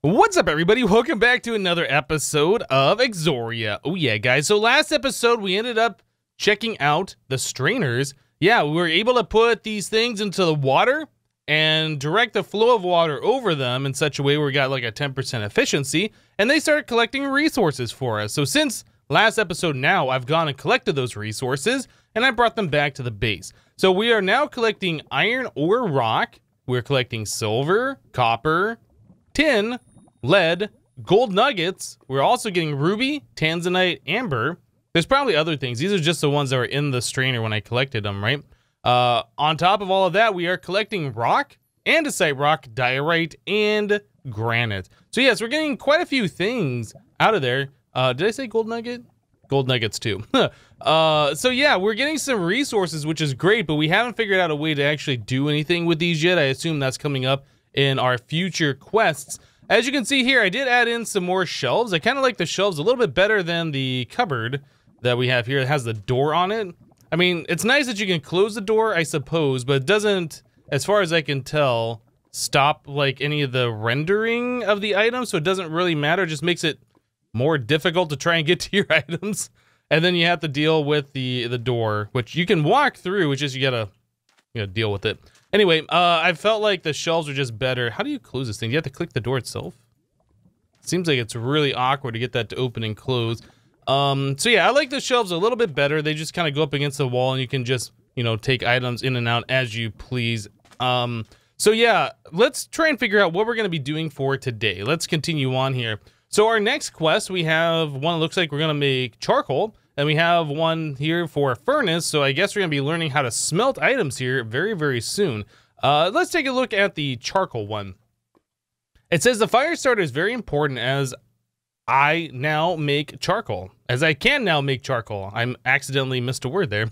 What's up, everybody? Welcome back to another episode of Exoria. Oh yeah, guys. So last episode, we ended up checking out the strainers. Yeah, we were able to put these things into the water and direct the flow of water over them in such a way where we got like a 10% efficiency, and they started collecting resources for us. So since last episode now, I've gone and collected those resources, and I brought them back to the base. So we are now collecting iron or rock. We're collecting silver, copper, tin, lead, gold nuggets. We're also getting ruby, tanzanite, amber. There's probably other things. These are just the ones that were in the strainer when I collected them, right? On top of all of that, we are collecting rock, andesite rock, diorite, and granite. So yes, we're getting quite a few things out of there. Did I say gold nugget? Gold nuggets too. So yeah, we're getting some resources, which is great, but we haven't figured out a way to actually do anything with these yet. I assume that's coming up in our future quests. As you can see here, I did add in some more shelves. I kind of like the shelves a little bit better than the cupboard that we have here. It has the door on it. I mean, it's nice that you can close the door, I suppose, but it doesn't, as far as I can tell, stop like any of the rendering of the items, so it doesn't really matter. It just makes it more difficult to try and get to your items. And then you have to deal with the door, which you can walk through, it's just you gotta deal with it. Anyway, I felt like the shelves are just better. How do you close this thing? Do you have to click the door itself? Seems like it's really awkward to get that to open and close. So yeah, I like the shelves a little bit better. They just kind of go up against the wall and you can just, take items in and out as you please. So yeah, let's try and figure out what we're going to be doing for today. Let's continue on here. So our next quest, we have one that looks like we're going to make charcoal. And we have one here for a furnace, so I guess we're going to be learning how to smelt items here very, very soon. Let's take a look at the charcoal one. It says the fire starter is very important as I now make charcoal. As I can now make charcoal. I accidentally missed a word there.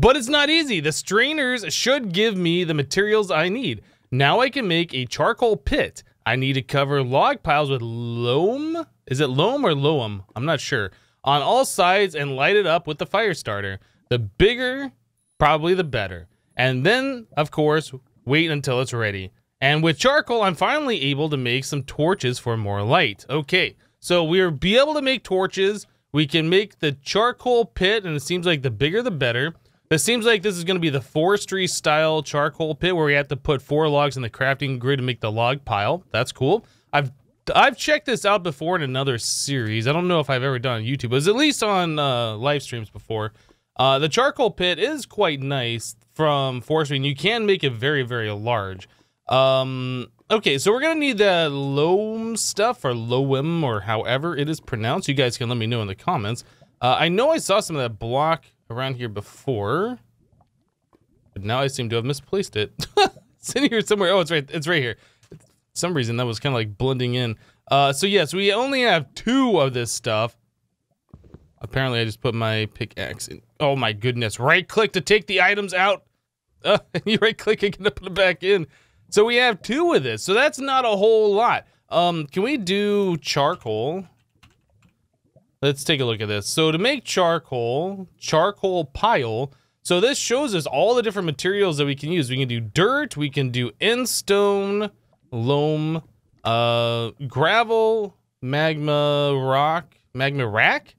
But it's not easy. The strainers should give me the materials I need. Now I can make a charcoal pit. I need to cover log piles with loam. Is it loam or loam? I'm not sure. On all sides and light it up with the fire starter. The bigger, probably the better. And then, of course, wait until it's ready. And with charcoal, I'm finally able to make some torches for more light. Okay, so we'll be able to make torches. We can make the charcoal pit, and it seems like the bigger the better. It seems like this is going to be the forestry style charcoal pit where we have to put 4 logs in the crafting grid to make the log pile. That's cool. I've checked this out before in another series. I don't know if I've ever done on YouTube, but it's at least on live streams before. The charcoal pit is quite nice from forestry, and you can make it very, very large. Okay, so we're going to need the loam stuff, or loam, or however it is pronounced. You guys can let me know in the comments. I know I saw some of that block around here before, but now I seem to have misplaced it. It's in here somewhere. Oh, it's right here. Some reason that was kind of like blending in. So yes, we only have 2 of this stuff. Apparently I just put my pickaxe in. Oh my goodness, right click to take the items out. You right click again to put it back in. So we have 2 of this, so that's not a whole lot. Can we do charcoal? Let's take a look at this. So to make charcoal pile. So this shows us all the different materials that we can use. We can do dirt, we can do endstone, loam, gravel, magma rack?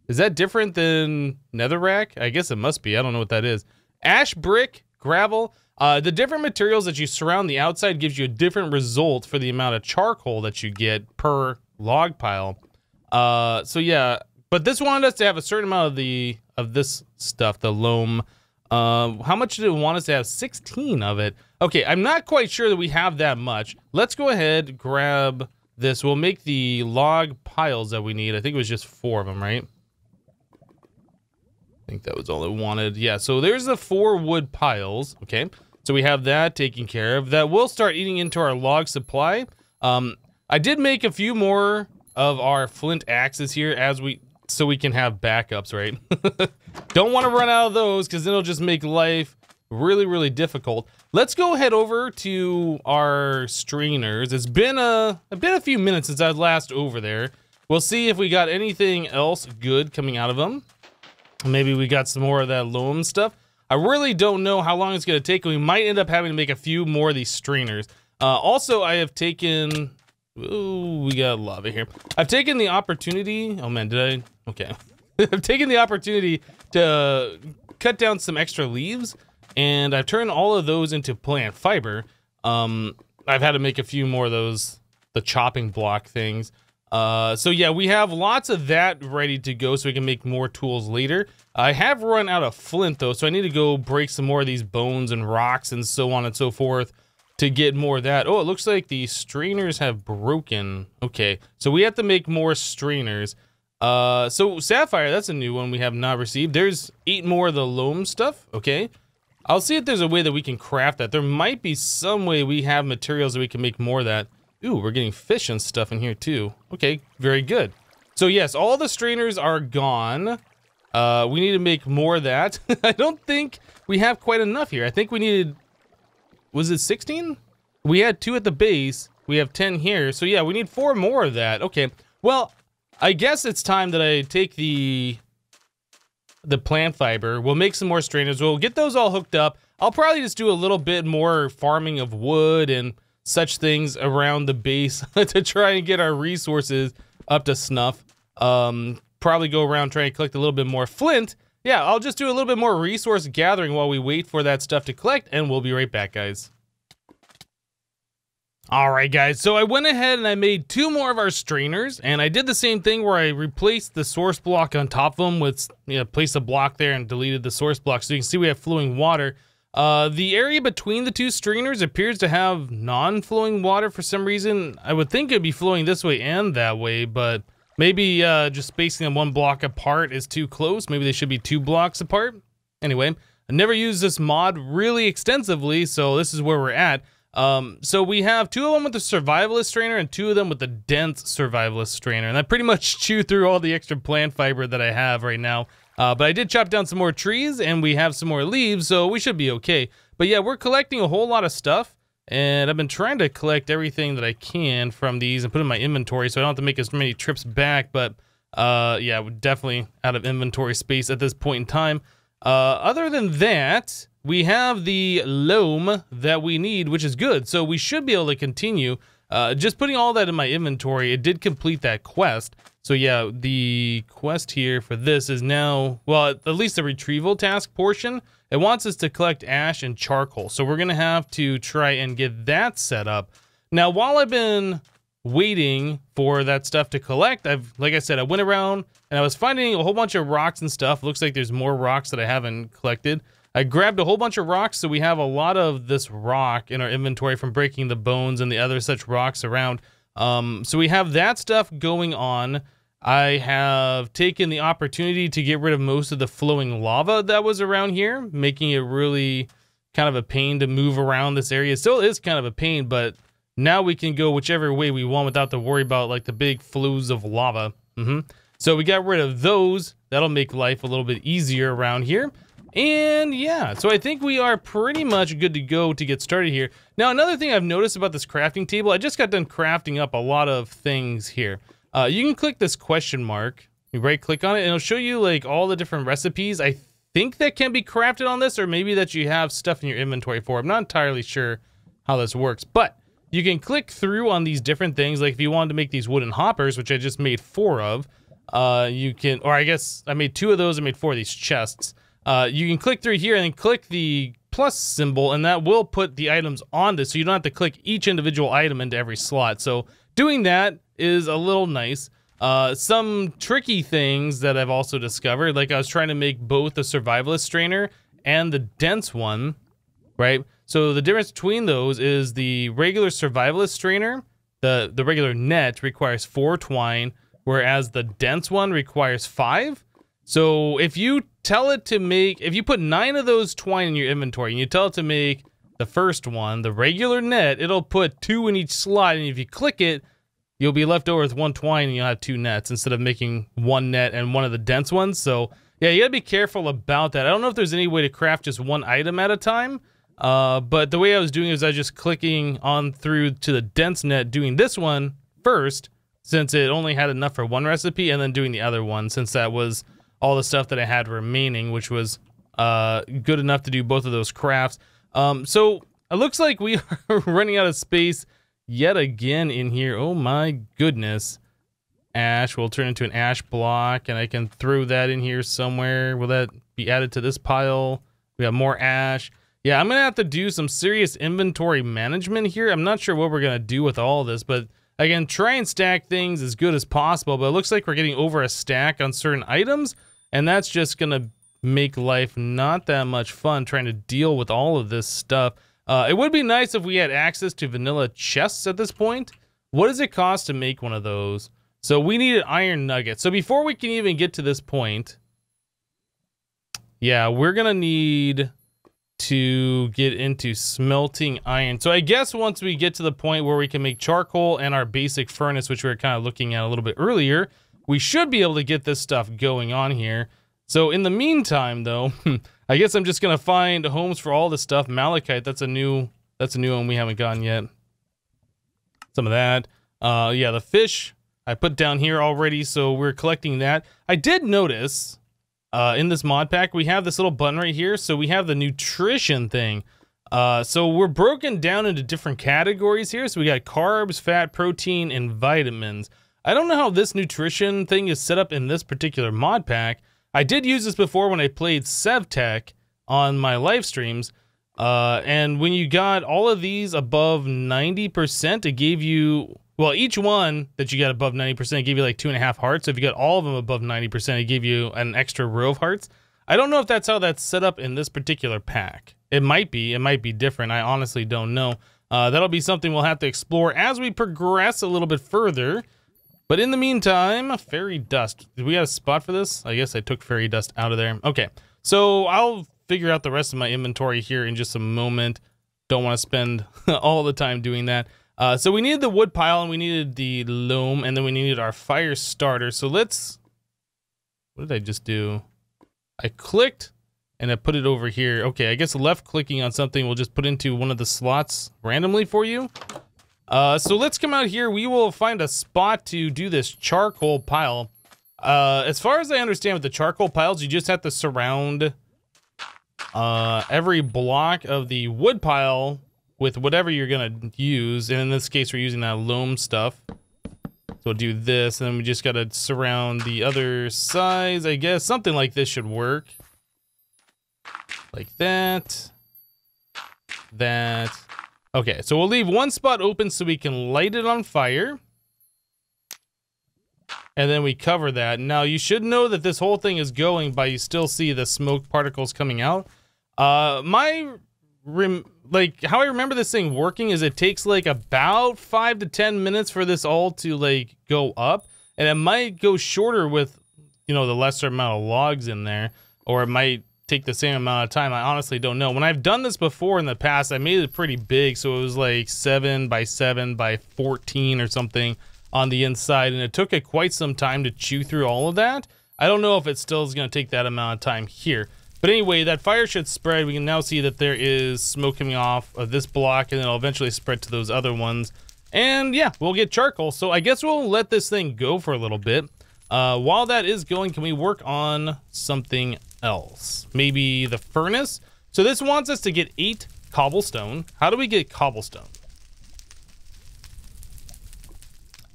Is that different than netherrack? I guess it must be. I don't know what that is. Ash brick, gravel. The different materials that you surround the outside gives you a different result for the amount of charcoal that you get per log pile. So yeah, but this wanted us to have a certain amount of this stuff, the loam. How much did it want us to have? 16 of it. Okay, I'm not quite sure that we have that much. Let's go ahead, grab this. We'll make the log piles that we need. I think it was just 4 of them, right? I think that was all it wanted. Yeah, so there's the 4 wood piles. Okay, so we have that taken care of. That will start eating into our log supply. I did make a few more of our flint axes here so we can have backups, right? Don't want to run out of those because then it'll just make life really, really difficult. Let's go head over to our strainers. It's been a few minutes since I was last over there. We'll see if we got anything else good coming out of them. Maybe we got some more of that loam stuff. I really don't know how long it's going to take. We might end up having to make a few more of these strainers. Also, I have taken Ooh, we got lava here. I've taken the opportunity. Oh man, did I? Okay. I've taken the opportunity to cut down some extra leaves, and I've turned all of those into plant fiber. I've had to make a few more of those, the chopping block things. So yeah, we have lots of that ready to go so we can make more tools later. I have run out of flint though, so I need to go break some more of these bones and rocks and so on and so forth to get more of that. Oh, it looks like the strainers have broken. Okay, so we have to make more strainers. So sapphire, that's a new one we have not received. There's 8 more of the loam stuff. Okay, I'll see if there's a way that we can craft that. There might be some way we have materials that we can make more of that. Ooh, we're getting fish and stuff in here too. Okay, very good. So yes, all the strainers are gone. We need to make more of that. I don't think we have quite enough here. I think we needed, was it 16? We had 2 at the base. We have 10 here. So yeah, we need 4 more of that. Okay, well, I guess it's time that I take the plant fiber. We'll make some more strainers. We'll get those all hooked up. I'll probably just do a little bit more farming of wood and such things around the base to try and get our resources up to snuff. Probably go around trying to collect a little bit more flint. Yeah, I'll just do a little bit more resource gathering while we wait for that stuff to collect, and we'll be right back, guys. Alright guys, so I went ahead and I made 2 more of our strainers, and I did the same thing where I replaced the source block on top of them with, placed a block there and deleted the source block, so you can see we have flowing water. The area between the 2 strainers appears to have non-flowing water for some reason. I would think it'd be flowing this way and that way, but maybe just spacing them 1 block apart is too close. Maybe they should be 2 blocks apart. Anyway, I never used this mod really extensively, so this is where we're at. So we have 2 of them with the survivalist strainer and 2 of them with the dense survivalist strainer, and I pretty much chew through all the extra plant fiber that I have right now. But I did chop down some more trees and we have some more leaves, so we should be okay. But yeah, we're collecting a whole lot of stuff, and I've been trying to collect everything that I can from these and put in my inventory so I don't have to make as many trips back. But yeah, we're definitely out of inventory space at this point in time. Other than that, we have the loam that we need, which is good. So we should be able to continue. Just putting all that in my inventory, it did complete that quest. So yeah, the quest here for this is now, well, at least the retrieval task portion, it wants us to collect ash and charcoal. So we're gonna have to try and get that set up. Now, while I've been waiting for that stuff to collect, like I said, I went around and I was finding a whole bunch of rocks and stuff. Looks like there's more rocks that I haven't collected. I grabbed a whole bunch of rocks, so we have a lot of this rock in our inventory from breaking the bones and the other such rocks around. So we have that stuff going on. I have taken the opportunity to get rid of most of the flowing lava that was around here, making it really kind of a pain to move around this area. It still is kind of a pain, but now we can go whichever way we want without to worry about like the big flows of lava. So we got rid of those. That'll make life a little bit easier around here. And yeah, so I think we are pretty much good to go to get started here. Now, another thing I've noticed about this crafting table, I just got done crafting up a lot of things here. You can click this question mark, you right click on it, and it'll show you like all the different recipes. I think that can be crafted on this, or maybe that you have stuff in your inventory for. I'm not entirely sure how this works, but you can click through on these different things. Like if you wanted to make these wooden hoppers, which I just made 4 of, you can, or I guess I made 2 of those, I made 4 of these chests. You can click through here and then click the plus symbol, and that will put the items on this, so you don't have to click each individual item into every slot. So doing that is a little nice. Some tricky things that I've also discovered, like I was trying to make both the survivalist strainer and the dense one, right? So the difference between those is the regular survivalist strainer, the regular net requires 4 twine, whereas the dense one requires 5. So if you tell it to make, if you put 9 of those twine in your inventory and you tell it to make the first one, the regular net, it'll put 2 in each slot, and if you click it, you'll be left over with 1 twine and you'll have 2 nets instead of making 1 net and one of the dense ones. So yeah, you gotta be careful about that. I don't know if there's any way to craft just 1 item at a time, but the way I was doing it was I was just clicking on through to the dense net, doing this one first, since it only had enough for 1 recipe, and then doing the other one, since that was all the stuff that I had remaining, which was good enough to do both of those crafts. So it looks like we are running out of space yet again in here. Oh my goodness. Ash will turn into an ash block, and I can throw that in here somewhere. Will that be added to this pile? We have more ash. Yeah, I'm gonna have to do some serious inventory management here. I'm not sure what we're gonna do with all of this, but again, try and stack things as good as possible. But it looks like we're getting over a stack on certain items, and that's just gonna make life not that much fun trying to deal with all of this stuff. It would be nice if we had access to vanilla chests at this point. What does it cost to make one of those? So we need an iron nugget. So before we can even get to this point, yeah, we're gonna need to get into smelting iron. So I guess once we get to the point where we can make charcoal and our basic furnace, which we were kind of looking at a little bit earlier, we should be able to get this stuff going on here. So in the meantime, though, I guess I'm just gonna find homes for all this stuff. Malachite, that's a new one we haven't gotten yet. Some of that. Yeah, the fish I put down here already, so we're collecting that. I did notice in this mod pack, we have this little button right here. So we have the nutrition thing. So we're broken down into different categories here. So we got carbs, fat, protein, and vitamins. I don't know how this nutrition thing is set up in this particular mod pack. I did use this before when I played SevTech on my live streams. And when you got all of these above 90%, it gave you... Well, each one that you got above 90% gave you like 2.5 hearts. So if you got all of them above 90%, it gave you an extra row of hearts. I don't know if that's how that's set up in this particular pack. It might be different. I honestly don't know. That'll be something we'll have to explore as we progress a little bit further. But in the meantime, fairy dust. Did we got a spot for this? I guess I took fairy dust out of there. Okay, so I'll figure out the rest of my inventory here in just a moment. Don't want to spend all the time doing that. So we needed the wood pile, and we needed the loam, and then we needed our fire starter. So let's... What did I just do? I clicked, and I put it over here. Okay, I guess left clicking on something will just put into one of the slots randomly for you. So let's come out here. We will find a spot to do this charcoal pile. As far as I understand with the charcoal piles, you just have to surround every block of the wood pile with whatever you're gonna use, and in this case we're using that loam stuff. So we'll do this, and then we just gotta surround the other sides, I guess. Something like this should work. Like that. That. Okay, so we'll leave one spot open so we can light it on fire. And then we cover that. Now you should know that this whole thing is going, but you still see the smoke particles coming out. Like, how I remember this thing working is it takes like about 5 to 10 minutes for this all to like go up, and it might go shorter with, you know, the lesser amount of logs in there, or it might take the same amount of time. I honestly don't know. When I've done this before in the past, I made it pretty big, so it was like 7 by 7 by 14 or something on the inside, and it took it quite some time to chew through all of that. I don't know if it still is going to take that amount of time here. But anyway, that fire should spread. We can now see that there is smoke coming off of this block, and then it'll eventually spread to those other ones. And yeah, we'll get charcoal. So I guess we'll let this thing go for a little bit. While that is going, can we work on something else? Maybe the furnace? So this wants us to get 8 cobblestone. How do we get cobblestone?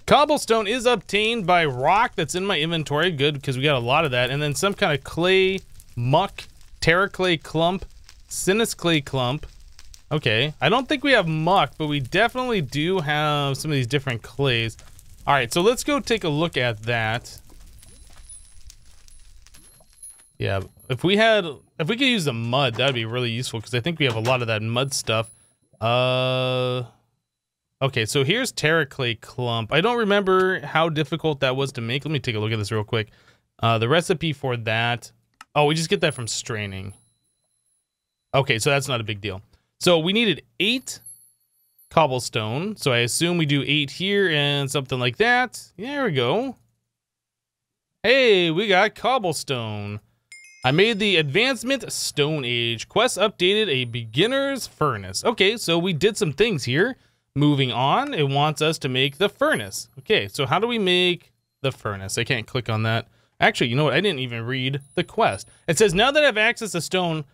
Cobblestone is obtained by rock that's in my inventory. Good, because we got a lot of that. And then some kind of clay, muck, terraclay clump, sinus clay clump. Okay, I don't think we have muck, but we definitely do have some of these different clays. All right, so let's go take a look at that. Yeah, if we could use the mud, that'd be really useful, because I think we have a lot of that mud stuff. Okay, so here's terraclay clump. I don't remember how difficult that was to make. Let me take a look at this real quick. The recipe for that. Oh, we just get that from straining. Okay, so that's not a big deal. So we needed 8 cobblestone. So I assume we do 8 here and something like that. There we go. Hey, we got cobblestone. I made the Advancement Stone Age. Quest updated a beginner's furnace. Okay, so we did some things here. Moving on, it wants us to make the furnace. Okay, so how do we make the furnace? I can't click on that. Actually, you know what? I didn't even read the quest. It says, now that I have access to stone,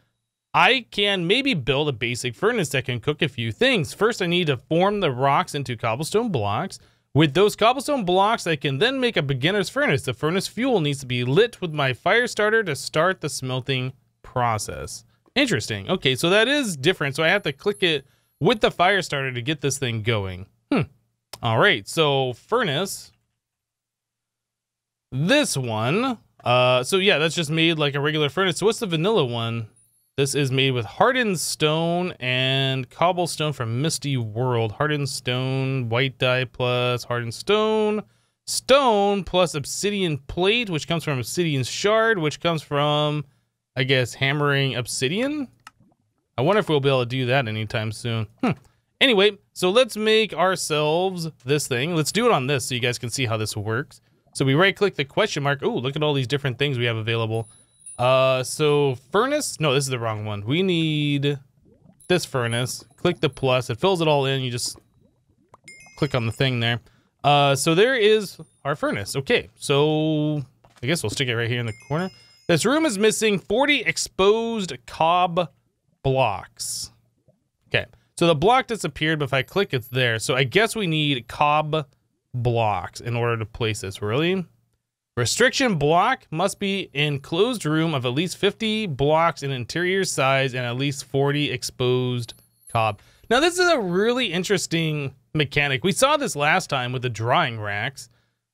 I can maybe build a basic furnace that can cook a few things. First, I need to form the rocks into cobblestone blocks. With those cobblestone blocks, I can then make a beginner's furnace. The furnace fuel needs to be lit with my fire starter to start the smelting process. Interesting. Okay, so that is different. So I have to click it with the fire starter to get this thing going. All right, so furnace. This one. So yeah, that's just made like a regular furnace. So what's the vanilla one? This is made with hardened stone and cobblestone from Misty World. Hardened stone, white dye plus hardened stone. Stone plus obsidian plate, which comes from obsidian shard, which comes from, I guess, hammering obsidian. I wonder if we'll be able to do that anytime soon. Anyway, so let's make ourselves this thing. Let's do it on this so you guys can see how this works. So we right click the question mark. Oh, look at all these different things we have available. So furnace, no, this is the wrong one. We need this furnace. Click the plus, it fills it all in. You just click on the thing there. So there is our furnace. Okay, so I guess we'll stick it right here in the corner. This room is missing 40 exposed cob blocks. Okay, so the block disappeared, but if I click, it's there. So I guess we need cob blocks in order to place this. Really? Restriction block must be in closed room of at least 50 blocks in interior size and at least 40 exposed cob. Now this is a really interesting mechanic. We saw this last time with the drying racks,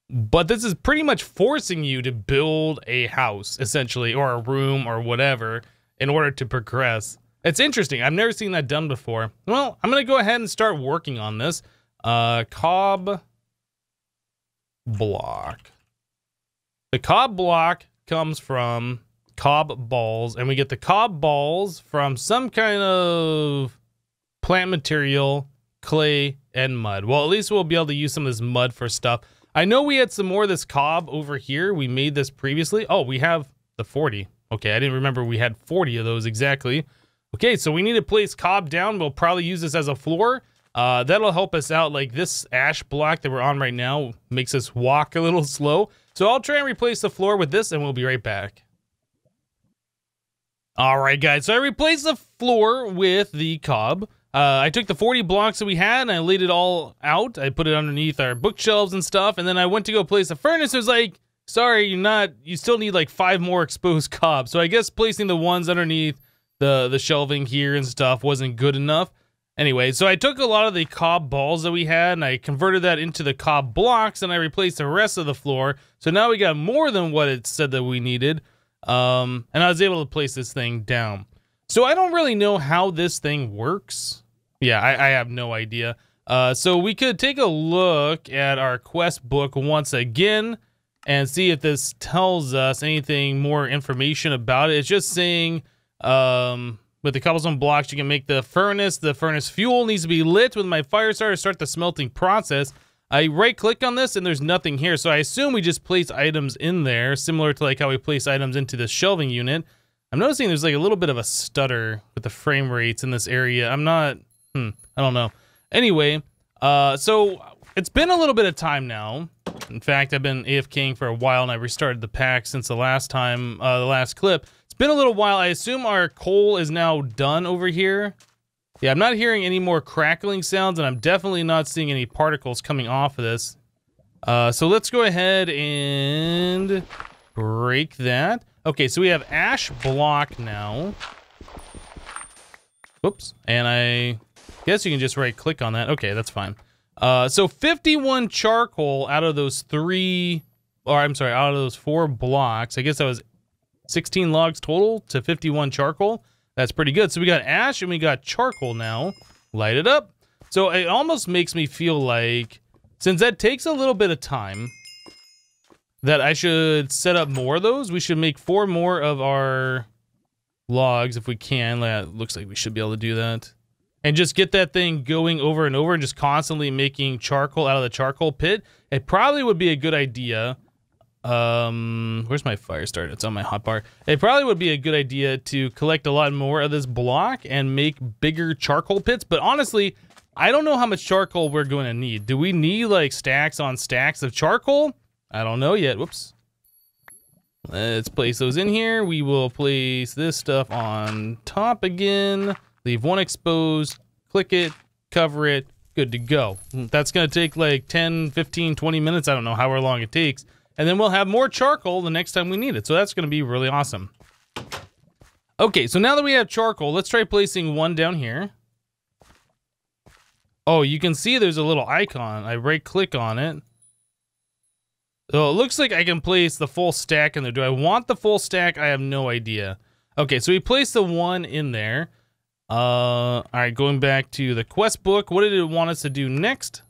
but this is pretty much forcing you to build a house essentially, or a room or whatever, in order to progress. It's interesting. I've never seen that done before. Well, I'm gonna go ahead and start working on this. Cob block. The cob block comes from cob balls, and we get the cob balls from some kind of plant material, clay, and mud. Well, at least we'll be able to use some of this mud for stuff. I know we had some more of this cob over here. We made this previously. Oh, we have the 40. Okay, I didn't remember we had 40 of those exactly. Okay, so we need to place cob down. We'll probably use this as a floor. That'll help us out. Like this ash block that we're on right now makes us walk a little slow. So I'll try and replace the floor with this and we'll be right back. All right, guys. So I replaced the floor with the cob. I took the 40 blocks that we had and I laid it all out. I put it underneath our bookshelves and stuff. And then I went to go place the furnace. It was like, sorry, you still need like 5 more exposed cob. So I guess placing the ones underneath the shelving here and stuff wasn't good enough. Anyway, so I took a lot of the cob balls that we had and I converted that into the cob blocks and I replaced the rest of the floor. So now we got more than what it said that we needed. And I was able to place this thing down. So I don't really know how this thing works. Yeah, I have no idea. So we could take a look at our quest book once again and see if this tells us anything more information about it. It's just saying, with the cobblestone blocks, you can make the furnace. The furnace fuel needs to be lit with my fire starter to start the smelting process. I right click on this and there's nothing here. So I assume we just place items in there, similar to like how we place items into the shelving unit. I'm noticing there's like a little bit of a stutter with the frame rates in this area. I'm not, I don't know. Anyway, so it's been a little bit of time now. In fact, I've been AFKing for a while and I restarted the pack since the last time, the last clip. Been a little while. I assume our coal is now done over here. Yeah, I'm not hearing any more crackling sounds, and I'm definitely not seeing any particles coming off of this. So let's go ahead and break that. Okay, so we have ash block now. Whoops. And I guess you can just right click on that. Okay, that's fine. So 51 charcoal out of those 4 blocks. I guess that was 16 logs total to 51 charcoal. That's pretty good. So we got ash and we got charcoal now. Light it up. So it almost makes me feel like, since that takes a little bit of time, that I should set up more of those. We should make 4 more of our logs if we can. That looks like we should be able to do that. And just get that thing going over and over and just constantly making charcoal out of the charcoal pit. It probably would be a good idea. Where's my fire starter? It's on my hotbar. It probably would be a good idea to collect a lot more of this block and make bigger charcoal pits. But honestly, I don't know how much charcoal we're going to need. Do we need like stacks on stacks of charcoal? I don't know yet. Whoops. Let's place those in here. We will place this stuff on top again. Leave one exposed, click it, cover it, good to go. That's gonna take like 10, 15, 20 minutes. I don't know however long it takes. And then we'll have more charcoal the next time we need it. So that's gonna be really awesome. Okay, so now that we have charcoal, let's try placing one down here. Oh, you can see there's a little icon. I right click on it. So it looks like I can place the full stack in there. Do I want the full stack? I have no idea. Okay, so we placed the one in there. All right, going back to the quest book. What did it want us to do next?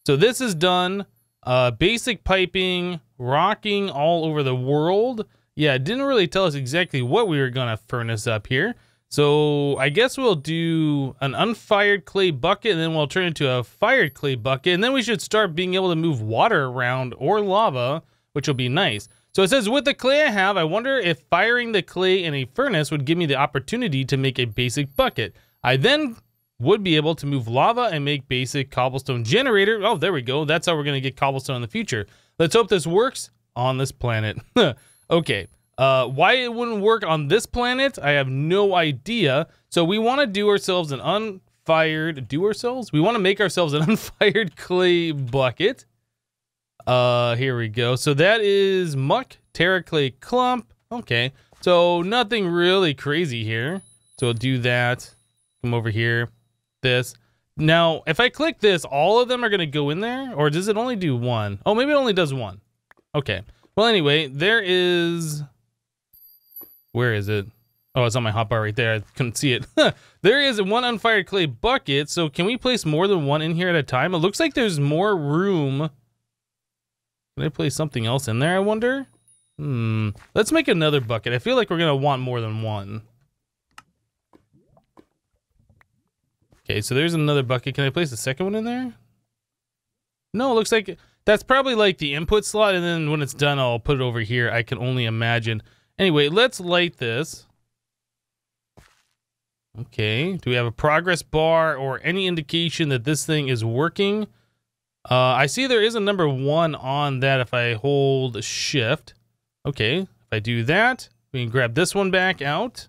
So this is done. Basic piping, rocking all over the world. Yeah, it didn't really tell us exactly what we were gonna furnace up here. So I guess we'll do an unfired clay bucket, and then we'll turn it into a fired clay bucket, and then we should start being able to move water around or lava, which will be nice. So it says, with the clay I have, I wonder if firing the clay in a furnace would give me the opportunity to make a basic bucket. I then would be able to move lava and make basic cobblestone generator. Oh, there we go. That's how we're gonna get cobblestone in the future. Let's hope this works on this planet. Okay. Why it wouldn't work on this planet, I have no idea. So we want to do ourselves an unfired, we want to make ourselves an unfired clay bucket. Here we go. So that is muck, terra clay clump. Okay. So nothing really crazy here. So we'll do that. Come over here. This. Now, if I click this, all of them are going to go in there, or does it only do one? Oh, maybe it only does one. Okay. Well, anyway, there is... Where is it? Oh, it's on my hotbar right there. I couldn't see it. There is one unfired clay bucket. So can we place more than one in here at a time? It looks like there's more room. Can I place something else in there, I wonder? Let's make another bucket. I feel like we're going to want more than one. Okay, so there's another bucket. Can I place the second one in there? No, it looks like that's probably like the input slot. And then when it's done, I'll put it over here. I can only imagine. Anyway, let's light this. Okay, do we have a progress bar or any indication that this thing is working? I see there is a number 1 on that if I hold shift. Okay, if I do that, we can grab this one back out.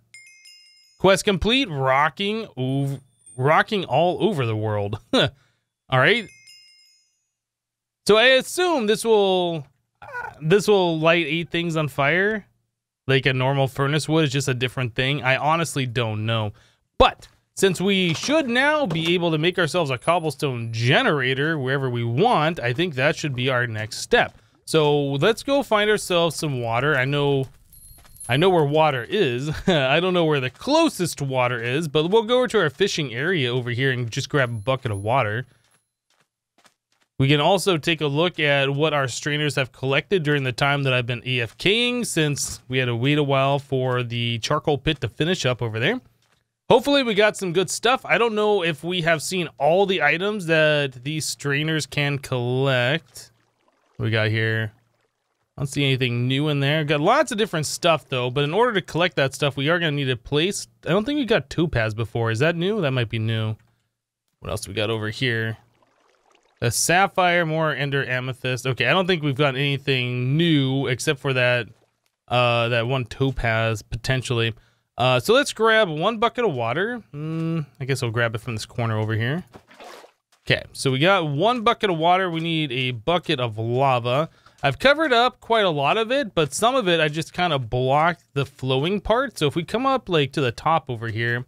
Quest complete, rocking all over the world. All right. So I assume this will light 8 things on fire. Like a normal furnace would. It's just a different thing. I honestly don't know. But since we should now be able to make ourselves a cobblestone generator wherever we want, I think that should be our next step. So let's go find ourselves some water. I know where water is. I don't know where the closest water is, but we'll go over to our fishing area over here and just grab a bucket of water. We can also take a look at what our strainers have collected during the time that I've been AFKing, since we had to wait a while for the charcoal pit to finish up over there. Hopefully we got some good stuff. I don't know if we have seen all the items that these strainers can collect. What we got here? I don't see anything new in there. Got lots of different stuff though, but in order to collect that stuff, we are going to need a place. I don't think we got topaz before. Is that new? That might be new. What else do we got over here? A sapphire, more ender amethyst. Okay, I don't think we've got anything new except for that that one topaz potentially. So let's grab one bucket of water. I guess I'll grab it from this corner over here. Okay, so we got one bucket of water. We need a bucket of lava. I've covered up quite a lot of it, but some of it I just kind of blocked the flowing part. So if we come up like to the top over here,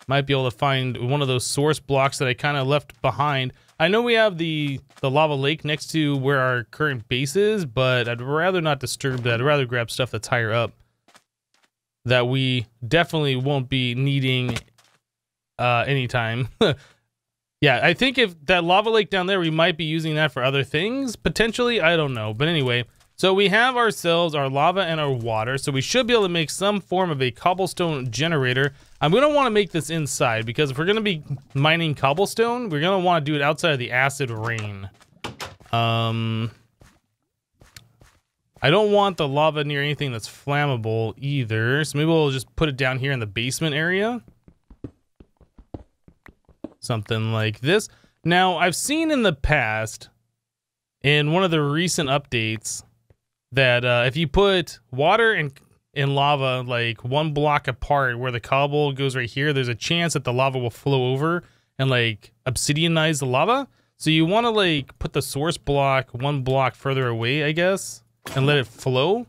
might be able to find one of those source blocks that I kind of left behind. I know we have the lava lake next to where our current base is, but I'd rather not disturb that. I'd rather grab stuff that's higher up that we definitely won't be needing anytime. Yeah, I think if that lava lake down there, we might be using that for other things, potentially. I don't know. But anyway, so we have ourselves our lava and our water, so we should be able to make some form of a cobblestone generator. I'm going to want to make this inside, because if we're going to be mining cobblestone, we're going to want to do it outside of the acid rain. I don't want the lava near anything that's flammable either, so maybe we'll just put it down here in the basement area. Something like this. Now, I've seen in the past, in one of the recent updates, that if you put water and lava like one block apart where the cobble goes right here, there's a chance that the lava will flow over and like obsidianize the lava. So you want to like put the source block one block further away, I guess, and let it flow.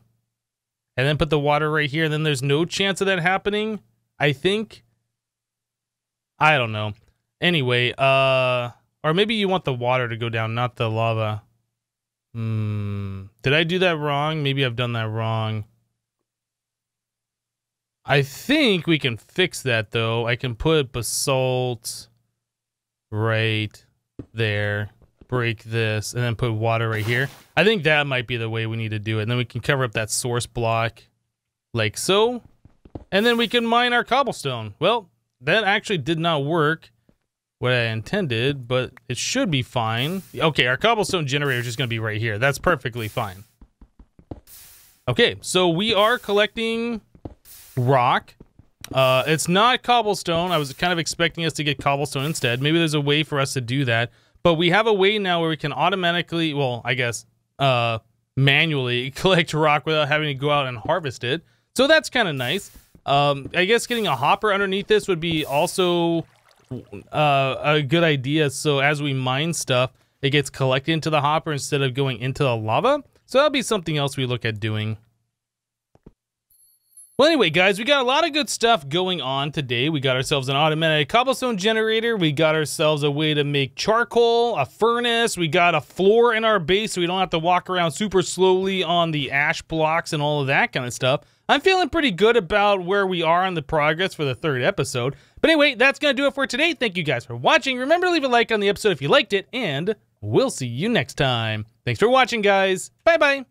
And then put the water right here, and then there's no chance of that happening, I think. I don't know. Anyway, or maybe you want the water to go down, not the lava. Did I do that wrong? Maybe I've done that wrong. I think we can fix that, though. I can put basalt right there, break this, and then put water right here. I think that might be the way we need to do it. And then we can cover up that source block like so. And then we can mine our cobblestone. Well, that actually did not work what I intended, but it should be fine. Okay, our cobblestone generator is just going to be right here. That's perfectly fine. Okay, so we are collecting rock. It's not cobblestone. I was kind of expecting us to get cobblestone instead. Maybe there's a way for us to do that. But we have a way now where we can automatically, well, I guess, manually collect rock without having to go out and harvest it. So that's kind of nice. I guess getting a hopper underneath this would be also a good idea. So as we mine stuff, it gets collected into the hopper instead of going into the lava. So that'll be something else we look at doing. Well, anyway, guys, we got a lot of good stuff going on today. We got ourselves an automatic cobblestone generator. We got ourselves a way to make charcoal, a furnace. We got a floor in our base so we don't have to walk around super slowly on the ash blocks and all of that kind of stuff. I'm feeling pretty good about where we are on the progress for the 3rd episode. But anyway, that's going to do it for today. Thank you guys for watching. Remember to leave a like on the episode if you liked it, and we'll see you next time. Thanks for watching, guys. Bye-bye.